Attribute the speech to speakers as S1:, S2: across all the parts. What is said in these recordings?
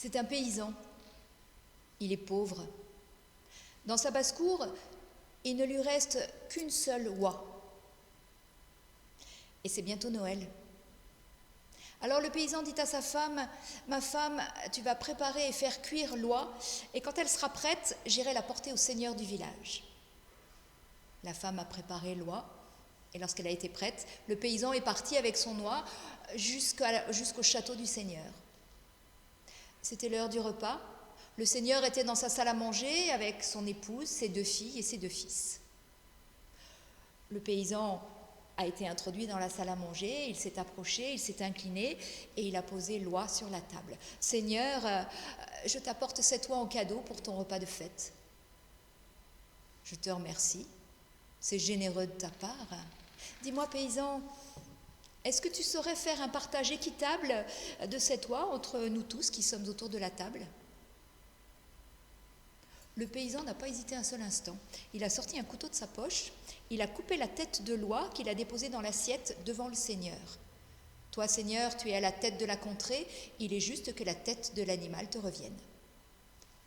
S1: C'est un paysan. Il est pauvre. Dans sa basse-cour, il ne lui reste qu'une seule oie. Et c'est bientôt Noël. Alors le paysan dit à sa femme, « Ma femme, tu vas préparer et faire cuire l'oie, et quand elle sera prête, j'irai la porter au seigneur du village. » La femme a préparé l'oie, et lorsqu'elle a été prête, le paysan est parti avec son oie jusqu'au château du seigneur. C'était l'heure du repas. Le seigneur était dans sa salle à manger avec son épouse, ses 2 filles et ses 2 fils. Le paysan a été introduit dans la salle à manger, il s'est approché, il s'est incliné et il a posé l'oie sur la table. « Seigneur, je t'apporte cette oie en cadeau pour ton repas de fête. »« Je te remercie, c'est généreux de ta part. Dis-moi, paysan, est-ce que tu saurais faire un partage équitable de cette oie entre nous tous qui sommes autour de la table ?» Le paysan n'a pas hésité un seul instant. Il a sorti un couteau de sa poche, il a coupé la tête de l'oie qu'il a déposée dans l'assiette devant le Seigneur. « Toi, Seigneur, tu es à la tête de la contrée, il est juste que la tête de l'animal te revienne. »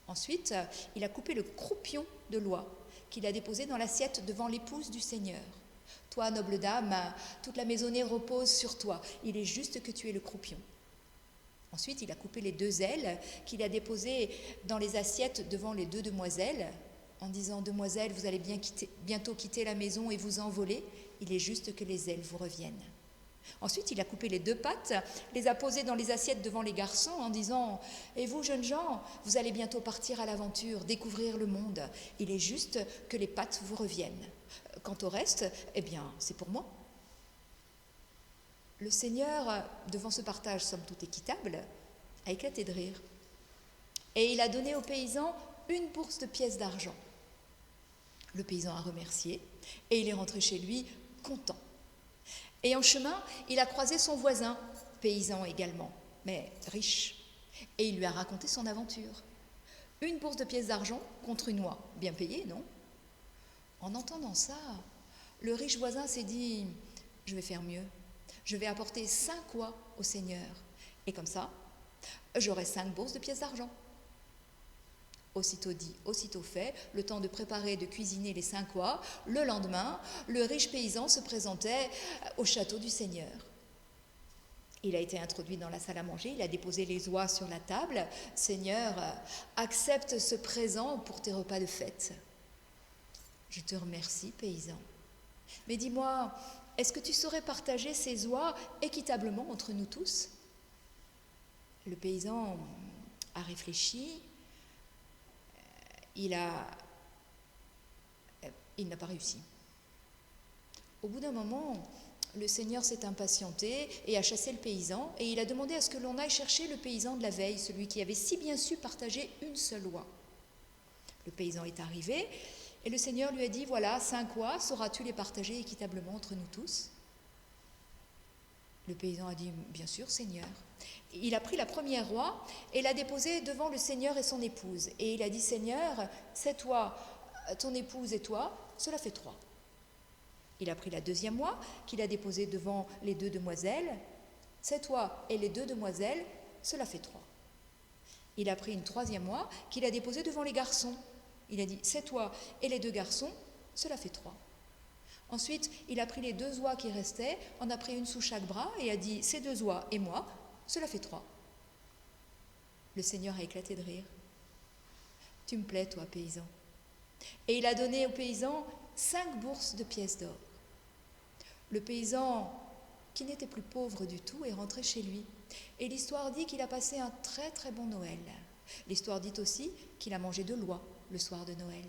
S1: Ensuite, il a coupé le croupion de l'oie qu'il a déposé dans l'assiette devant l'épouse du Seigneur. « Toi, noble dame, toute la maisonnée repose sur toi, il est juste que tu es le croupion. » Ensuite, il a coupé les 2 ailes qu'il a déposées dans les assiettes devant les 2 demoiselles, en disant « Demoiselles, vous allez bientôt quitter la maison et vous envoler, il est juste que les ailes vous reviennent. » Ensuite, il a coupé les 2 pattes, les a posées dans les assiettes devant les garçons, en disant « Et vous, jeunes gens, vous allez bientôt partir à l'aventure, découvrir le monde, il est juste que les pattes vous reviennent. Quant au reste, eh bien, c'est pour moi. » Le Seigneur, devant ce partage somme toute équitable, a éclaté de rire. Et il a donné au paysan une bourse de pièces d'argent. Le paysan a remercié et il est rentré chez lui content. Et en chemin, il a croisé son voisin, paysan également, mais riche. Et il lui a raconté son aventure. Une bourse de pièces d'argent contre une oie, bien payée, non ? En entendant ça, le riche voisin s'est dit « Je vais faire mieux. Je vais apporter 5 oies au Seigneur. Et comme ça, j'aurai 5 bourses de pièces d'argent. » Aussitôt dit, aussitôt fait, le temps de préparer et de cuisiner les 5 oies, le lendemain, le riche paysan se présentait au château du Seigneur. Il a été introduit dans la salle à manger, il a déposé les oies sur la table. « Seigneur, accepte ce présent pour tes repas de fête. »« Je te remercie, paysan. Mais dis-moi, est-ce que tu saurais partager ces oies équitablement entre nous tous ?» Le paysan a réfléchi, il n'a pas réussi. Au bout d'un moment, le Seigneur s'est impatienté et a chassé le paysan, et il a demandé à ce que l'on aille chercher le paysan de la veille, celui qui avait si bien su partager une seule oie. Le paysan est arrivé, et le Seigneur lui a dit « Voilà, 5 oies, sauras-tu les partager équitablement entre nous tous ?» Le paysan a dit « Bien sûr, Seigneur. » Il a pris la première oie et l'a déposée devant le Seigneur et son épouse. Et il a dit « Seigneur, cette oie, ton épouse et toi, cela fait 3. » Il a pris la deuxième oie qu'il a déposée devant les 2 demoiselles. « Cette oie et les 2 demoiselles, cela fait 3. » Il a pris une troisième oie qu'il a déposée devant les garçons. Il a dit « Cette oie et les 2 garçons, cela fait 3. » Ensuite, il a pris les 2 oies qui restaient, en a pris une sous chaque bras et a dit « Ces 2 oies et moi, cela fait 3. » Le Seigneur a éclaté de rire. « Tu me plais, toi, paysan. » Et il a donné au paysan 5 bourses de pièces d'or. Le paysan, qui n'était plus pauvre du tout, est rentré chez lui. Et l'histoire dit qu'il a passé un très très bon Noël. L'histoire dit aussi qu'il a mangé de l'oie le soir de Noël.